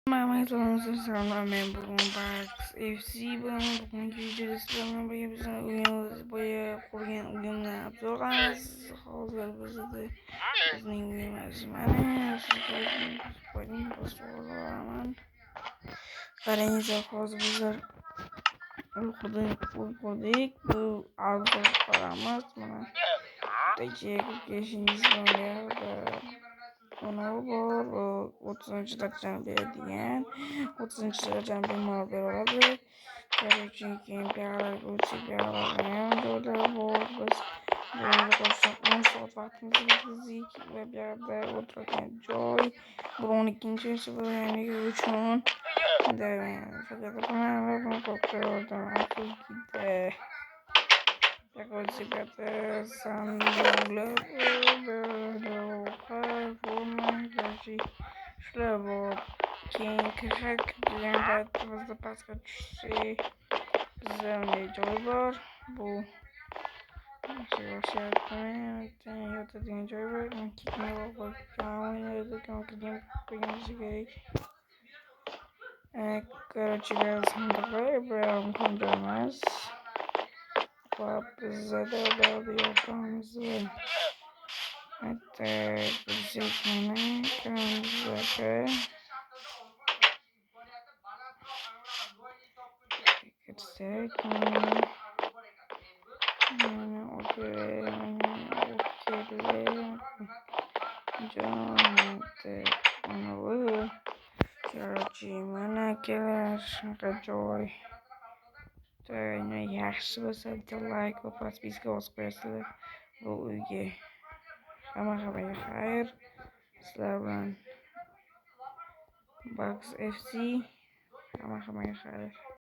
Selamlar ben bugün Barks FC bugünkü videoda bizden boya kurgan uyumni abzorlaymiz. Hozir bizning uyimiz mana qaranglar, hozir bizlar uyqudik. Bu avg'u qilamiz. Mana bittachi 45 milliard Onu bor 30. darajani beradigan 30. darajani bemalol beradi. Chunki piyodalar o'tib ham joylar bor. Biz bu yerga qo'shsak 10 soat vaqtimizni o'tkazdik va bu yerda o'tiradigan joy bir 12 versiya uchun faqat buni qo'yib qo'yardim. Afsuski Yaklaşıkda sandıklar şurada bu kırk bilen hayatımızda başka şey güzel joy var. Bu şey yaptığım joy var. Kikme oynadık ama kırmızı gerek. Karaciğer sandıklar böyle kondurmaz. Bize de böyle yapmamız var. Hatta bizimkine kırmızı gitsek mana kelar joy yaxshi bo'lsa bitta layk va podpiska bosib qo'yasizlar bu uyga. Hammaga xayr. Sizlar bilan Bugs FC. Hammaga xayr.